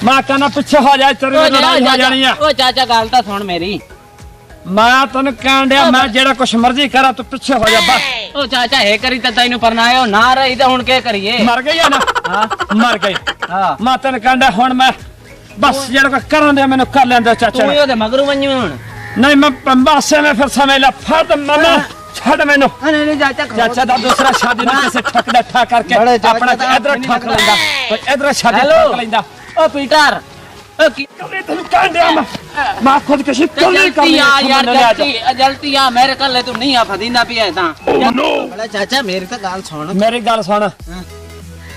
मैं कहना पीछे हो जाए तेरी लड़ाई हो जानी है। ओ चाचा गल तो सुन मेरी, मैं तेन कह दिया मैं जेड़ा कुछ मर्जी करा तू पीछे हो जा बस। ओ चाचा हे करी तो तैनू परनायो ना रही तो हुण के करिए? मर गई है ना? हां मर गई। हां मैं तेन कह दिया हुण मैं बस जेड़ा कुछ करन दे मैनू कर लेंदे चाचा। तू ओदे मगरू वन्नू हुण नहीं मैं बस में फिर समय ला फट मना छड़ मैनू। नहीं चाचा चाचा दा दूसरा शादी ने कैसे ठक दे ठा करके अपना इधर ठक लेंदा कोई इधर शादी ठक लेंदा। ओ पीटर ओ की तेन कह दिया मैं खुद किसी कली कर यार जल्दी आ मेरे कल्ले तू नहीं आ फदींदा पिया ता। बड़ा चाचा मेरी तो गल सुन, मेरी गल सुन।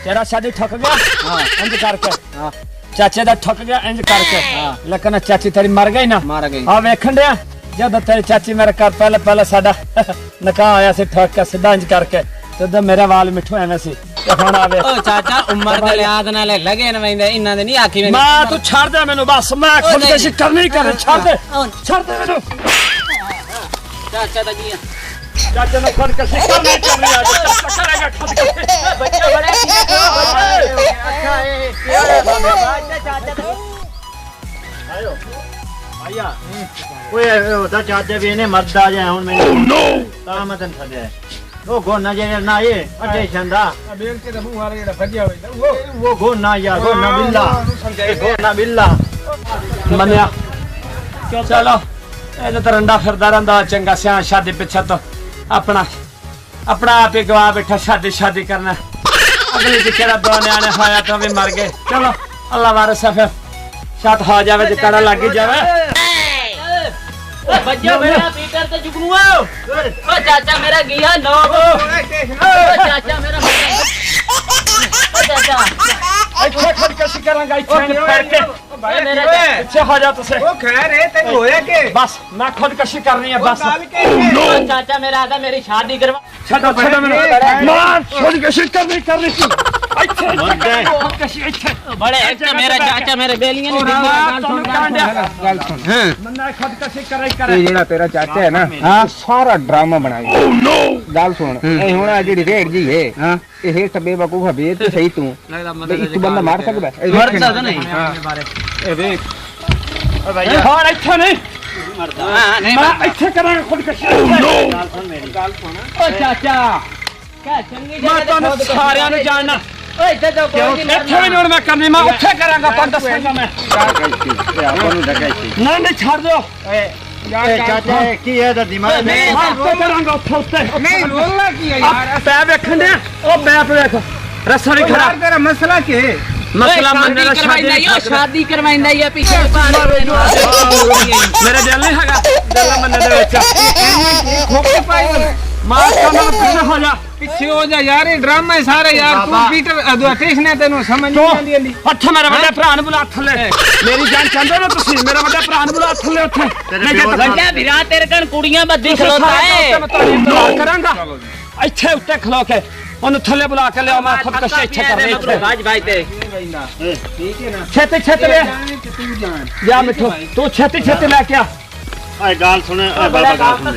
तेरा शादी ठक गया हां इंज करके। हां चाचे दा ठक गया इंज करके। लेकिन चाची तेरी मर गई ना? मर गई। हां वेखण दिया जब तेरी चाची मेरे घर पहले साडा निकाह होया सी ठक के सीधा इंज करके तो मेरा वाल मिठू एवें सी ते हुण आवे। ओ चाचा उम्र दे लिहाज नाल लगे न वैंदे इन्हां दे नहीं आखी मैं तू छड़ दे मैनू बस मैं खुद किसी करनी कर छड़ दे मैनू। चाचा दा जी चाचा ने खुद किसी करनी करनी आ चाचा करेगा खुद किसी बच्चा बड़ा अच्छा है चाचा तो आयो आया ओए ओदा चाचा भी ने मर्द आ जाए हुन मैं ता मैं तन छड़या ओ गोना जे ना ये अटे छंदा बेल के मुंह वाले जेड़ा भजिया होई वो गोना या गोना बिल्ला मनिया चलो ए तो रंडा फिरदा रंदा चंगा सिया शादी पीछे तो अपना आप ही गवा बैठा शादी करना। अगली दिखेरा दो न्याणे होया तो भी मर गए। चलो अल्लाह वारिस है फिर शाद हो जावे जकड़ा लग जावे। बच्चा मेरा पीटर तो जुगनुआ ओ चाचा मेरा गया नो ओ चाचा मेरा ओ चाचा अच्छा खुद कैसे करांगा इच्छा नहीं करके भाई मेरा पीछे हो जा तुसे। ओ खैर है तेन होया के बस मैं खुद कैसे करनी है बस। ओ चाचा मेरा आदा मेरी शादी करवा छड़ो मैंने मार खुद कैसे करनी सी अच्छा खुद कैसे अच्छा बड़े एक तो मेरा चाचा मेरे बेलियां नहीं गल सुन हां मन्ना खुद कैसे करे ये जेड़ा तेरा चाचा है ना हां सारा ड्रामा बनाया। गल सुन ए हुन आ जेड़ी रेड जी है हां ए टबे वकूफ हबे ते सही तू एक बंदा मार सकदा मरदा तो नहीं ए देख ओ भाई और अच्छा नहीं मरदा हां नहीं मैं अच्छा करांगा खुद कैसे। गल सुन मेरी गल सुन ओ चाचा क्या चंगी मैं तो सारियां ने जानना ओए इधर तो कोई नहीं इत्थे नहीं मैं करनी मैं उठे करांगा पर दसांगा मैं नहीं छोड़ दो चाचा की है दा दिमाग में मैं करांगा उठे नहीं बोलना की है यार पै वेखण दे ओ बैठ देख रस्सा नहीं खड़ा तेरा मसला के मसला मंने दा शादी करवाइंदा या पीछे मेरे दिल नहीं हैगा दिल मंने दे विच खोके पाई मार करना पीछे हो जा पीछे हो जा यार ये ड्रामा है सारे यार तू पीटर अदवाटेश ने तेनु समझ नहीं आंदी आंदी हथ मेरे बड़े भरा ने बुला थले मेरी जान चाहंदे हो तुसी मेरे बड़े भरा ने बुला थले उठे बच्चा विराट तेरे कन कुड़ियां बद्दी खलोता है मैं तो इंतजार करांगा ਇੱਥੇ ਉੱਤੇ ਖਲੋ ਕੇ ਉਹਨੂੰ ਥੱਲੇ ਬੁਲਾ ਕੇ ਲਿਆ ਮੈਂ ਖੁਦ ਕਸ਼ੇ ਇੱਥੇ ਕਰ ਰਹੀ ਇੱਥੇ राज भाई ते ठीक है ना ਛੇਤੀ ਛੇਤੀ ਲੈ ਜਾ ਮਿੱਠੂ ਤੂੰ ਛੇਤੀ ਛੇਤੀ ਲੈ ਕੇ ਆ ए गाल सुने ए बाबा गाल सुन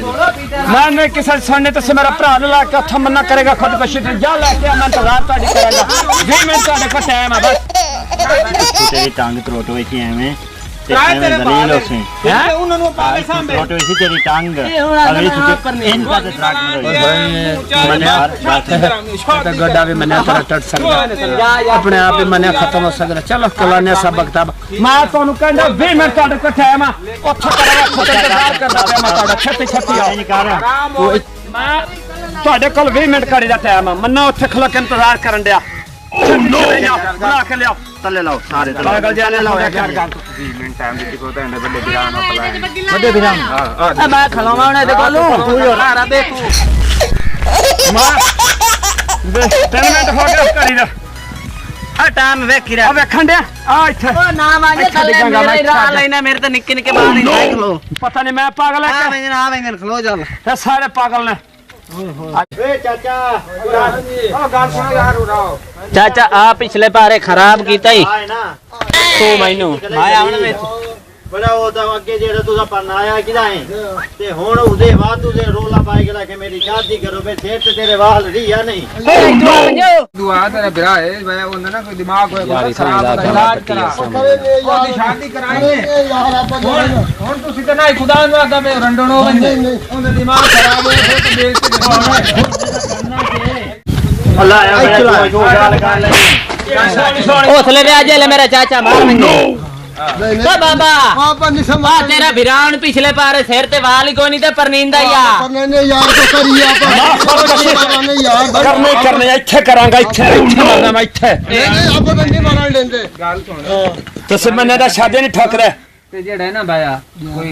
मैं नहीं किसी सुनने तो से मेरा भरा ने ला के उत्थे मन्ना करेगा खुद कशी जा लेके आ मैं इंतजार ਤੁਹਾਡੀ ਕਰਾਂਗਾ 20 ਮਿੰਟ ਤੁਹਾਡੇ ਕੋਲ ਟਾਈਮ ਆ ਬਸ तेरी टांग त्रोट हुई थी हमें तेरे दलील होसी हैं उन्होंने पावे सामने त्रोट हुई थी तेरी टांग अगली छुट्टी इनका तो ट्रैक में मन्या गड्ढा भी मन्या तेरा टट सकदा अपने आप ही मन्या खत्म हो सकदा। चलो कलाने सबक तब मैं ਤੁਹਾਨੂੰ ਕਹਿੰਦਾ 20 ਮਿੰਟ ਤੁਹਾਡੇ ਕੋਲ ਟਾਈਮ ਆ ਉੱਥੇ ਕਰਾਂਗਾ ਖੁਦ ਇੰਤਜ਼ਾਰ ਕਰਦਾ ਪਿਆ ਮੈਂ ਤੁਹਾਡਾ ਛੇਤੀ ਛੇਤੀ ਆ नहीं कर ਮੈਂ ਤੁਹਾਡੇ ਕੋਲ 20 ਮਿੰਟ ਘੜੀ ਦਾ ਟਾਈਮ ਆ ਮੰਨਾ ਉੱਥੇ ਖਲੋ ਕੇ ਇੰਤਜ਼ਾਰ ਕਰਨ ਡਿਆ ਬਣਾ ਕੇ ਲਿਆਓ तले लाओ सारे पागल जाने लाओ यार 20 मिनट टाइम दी को तो बड़े बिरान अपला बड़े बिरान आ मैं खलोवा ने देखो लू तू जो ना रा देखू मां 3 मिनट हो गए करी दा आ टाइम वेखी रे आ वेखण दे आ ਇੱਥੇ ओ नाम आ जे तले मेरे राह लेना मेरे तो निक्के निक्के बाल नहीं देख लो पता नहीं मैं पागल है आ वेंदन खलो चल ये सारे पागल ने ए चाचा ओ गाल सुनो यार उड़ाओ चाचा आ पिछले पारे खराब कीता ही आए ना तू मैनू मैं आवन में ਬੜਾ ਉਹ ਤਾਂ ਅੱਗੇ ਜਿਹੜਾ ਤੁਸੀਂ ਪਰਨਾਇਆ ਕਿਦਾ ਹੈ ਤੇ ਹੁਣ ਉਹਦੇ ਬਾਅਦ ਤੁਸੀਂ ਰੋਲਾ ਪਾਈ ਗਿਆ ਕਿ ਮੇਰੀ ਸ਼ਾਦੀ ਕਰੋ ਬੇ ਸਿਰ ਤੇ ਤੇਰੇ ਵਾਲ ਰੀਆ ਨਹੀਂ दुआ तेरा बिरा है भाई वो ना कोई दिमाग होए कोई खराब होए इलाज करा ओदी शादी कराएंगे हुन तू सीधा ना खुदा नु आदा में रंडणो बंदे ओदा दिमाग खराब होए फिर तो बेइज्जती करना अल्लाह या जो गाल कर ले हौसले पे आ जा ले मेरा चाचा मार मंगे तो बाबा पापा नहीं आ तेरा भिरान पिछले पारे सिर ते वाल ही कोई नहीं ते परनींदा या नहीं यार तो करिए आप नहीं यार ਕਰਨੇ ਇੱਥੇ ਕਰਾਂਗਾ ਇੱਥੇ ਮਰਨਾ ਮੈਂ ਇੱਥੇ आप नहीं मारन लेंगे गाल सुन ਤੁਸੀਂ ਮੰਨੇ ਦਾ ਸ਼ਾਦੀ ਨਹੀਂ ਠੋਕਦੇ ते जेड़ा है ना भाया कोई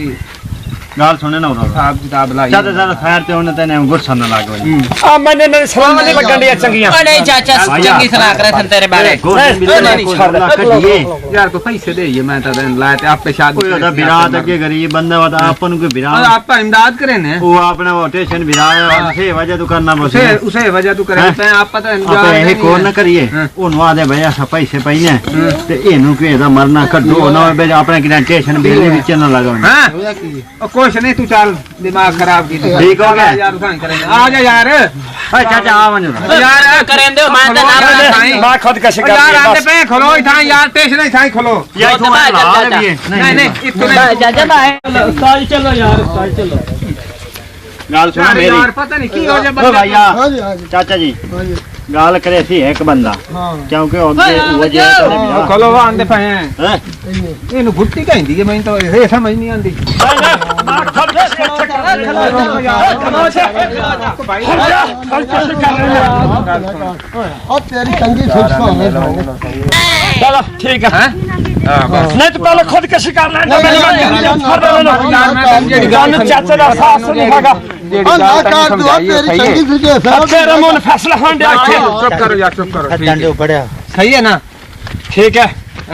गाल सुने ना उधर हिसाब किताब लाई ज्यादा ज्यादा खैर ते होने तेने गुस्सा ना लागो ਆ ਮੈਨੇ ਨੇ ਸਲਾਮ ਨਹੀਂ ਲੱਗਣ ਦੀਆਂ ਚੰਗੀਆਂ ओ नहीं चाचा चंगी सलाह करे सन तेरे बारे गोल्डन बिल्ला को अल्लाह करिए यार को पैसे दे ये मैं तो लाए ते आप पे शादी कोई ओदा बिरात अगे गरीब बंदा होता अपन को बिरात आप इमदाद करे ने वो अपना वो स्टेशन बिरात से वजह तो करना बस उसे वजह तू करे ते आप पता ਆਪਾਂ ਇਹ ਕੋਲ ਨਾ ਕਰੀਏ ਉਹਨੂੰ ਆਦੇ ਭਈ ਅਸਾਂ ਪੈਸੇ ਪਈਨੇ ਤੇ ਇਹਨੂੰ ਕਿ ਇਹਦਾ ਮਰਨਾ ਕੱਢੋ ਨਾ ਬੇ ਆਪਣੇ ਕਿਨਾਂ ਸਟੇਸ਼ਨ ਬਿਜਲੀ ਵਿੱਚ ਨਾ ਲਗਾਉਣਾ हां ओ कुछ नहीं तू चल दिमाग खराब की ठीक हो गया यार उठान करेंगे आ जा यार ਓਏ ਚਾਚਾ ਆ ਵੰਜੋ यार करें दो मैं तो ना ਮੈਂ ਖੁਦ ਕਸ਼ यार ਕਰਦੀ आंदे ਬਸ पे खोलो इथां यार स्टेशन इथां खोलो ਯਾਰ ਤੂੰ ਆ ਵੀ नहीं नहीं इतने चाचा भाई ਉਸਤਾਦ ਚਲੋ ਯਾਰ ਉਸਤਾਦ ਚਲੋ ਗੱਲ ਸੁਣ यार ਮੇਰੀ पता नहीं की हो जा ਓ ਭਈਆ हाँ जी हाँ जी ਚਾਚਾ ਜੀ हाँ जी ਗੱਲ ਕਰੇ ਸੀ ਇੱਕ ਬੰਦਾ हाँ ਕਿਉਂਕਿ ਉਹ ਅੱਗੇ ਵਜ੍ਹਾ ਤੇ खोलो आंदे पे हैं ਹੈ ਇਹਨੂੰ ਗੁੱਟੀ ਕਹਿੰਦੀ ਹੈ ਮੈਨੂੰ ਤਾਂ ਇਹ ਸਮਝ ਨਹੀਂ ਆਉਂਦੀ अब तेरी चंगी सोच को हमें ਚਲੋ ਠੀਕ ਹੈ ਨਹੀਂ ਤਾਂ ਪਹਿਲਾਂ ਖੁਦ ਕਸ਼ ਕਰ ਲੈਣਾ ਮੈਨੂੰ ਚਾਚੇ ਦਾ ਸਾਥ ਨਹੀਂ ਹੈਗਾ ना काट दो तेरी चंगी सोच है ਤੇਰਾ ਮਨ ਫੈਸਲਾ ਹੋਣ ਦੇ ਇੱਥੇ ਚੁੱਪ ਕਰੋ ਯਾਰ ਚੁੱਪ ਕਰੋ ਡੰਡੇ ਪੜਿਆ ਸਹੀ ਹੈ ਨਾ ਠੀਕ ਹੈ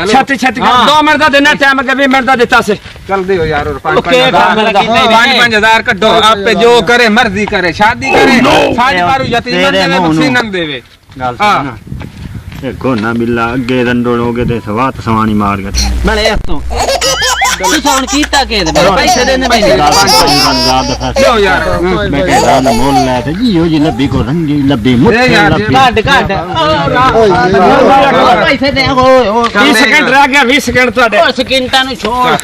ਛੱਤੀ ਛੱਤੀ 2 ਮਿੰਟ ਦਾ ਦੇਣਾ ਟਾਈਮ ਅੱਗੇ 20 ਮਿੰਟ ਦਾ ਦਿੱਤਾ ਸੀ चल दे यार और ओके, काम लगा कितने ही नहीं। 5,000 कड्डो आप पे जो करे मर्जी करे शादी करे साज मारू यतीमन देवे बख्शीनन देवे ਗੱਲ ਸੁਣ ਇਹ ਕੋਨਾ ਬਿੱਲਾ ਅੱਗੇ ਰੰਡੋੜ ਹੋ ਗਏ ਤੇ ਸਵਾਤ ਸਵਾਣੀ ਮਾਰ ਗਏ मैं ले तो तू फोन कीता के दे पैसे देने मैंने लो यार ਮੈਂ ਕਹਿੰਦਾ ਨਾ ਮੁੱਲ ਲੈ ਤੇ ਜੀ ਉਹ ਜੀ ਲੱਭੀ ਕੋ ਰੰਗੀ ਲੱਭੀ ਮੁੱਠੀ यार, ਲੱਭੀ काट काट पैसे दे ओ 20 ਸਕਿੰਟ ਰਹਿ ਗਿਆ 20 ਸਕਿੰਟ ਤੁਹਾਡੇ ओ सकिंटा नु छोड़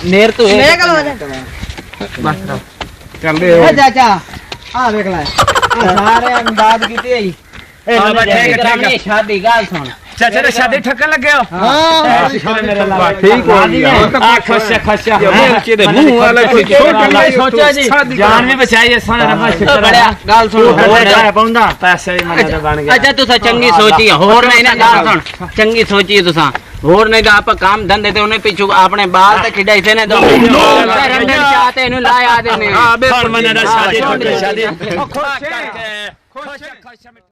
नेर तो चल दे चाचा आ देख ले सारे इमदाद कीती है ठीक है शादी गाल सुन ਚਾਚੇ ਦੇ ਸ਼ਾਦੀ ਠੱਕਣ ਲੱਗੇ ਹੋ ठीक हो गया ਆ ਖੁਸ਼ ਖੁਸ਼ के दे मुंह वाला कोई छोटा ਸੋਚਿਆ ਜੀ ਜਾਨ ਵੀ ਬਚਾਈ ਹੈ ਸੋਹਣਾ ਰੱਬਾ ਸ਼ੁਕਰ बड़या गाल सुन ਪਾਉਂਦਾ ਪੈਸੇ ਵੀ ਮਨੇ ਦਾ ਬਣ ਗਿਆ अच्छा तुसा चंगी सोची होर नहीं ना गाल सुन चंगी सोची तुसा होर नहीं तो आप काम धंधे ते उन्हें पिछू अपने बाल ते खिड़ाई थे ने तो रंडन चाहते इनु लाया देने ਹੁਣ ਮਨੇ ਦਾ ਸ਼ਾਦੀ ਠੱਕਣ ਸ਼ਾਦੀ ਖੁਸ਼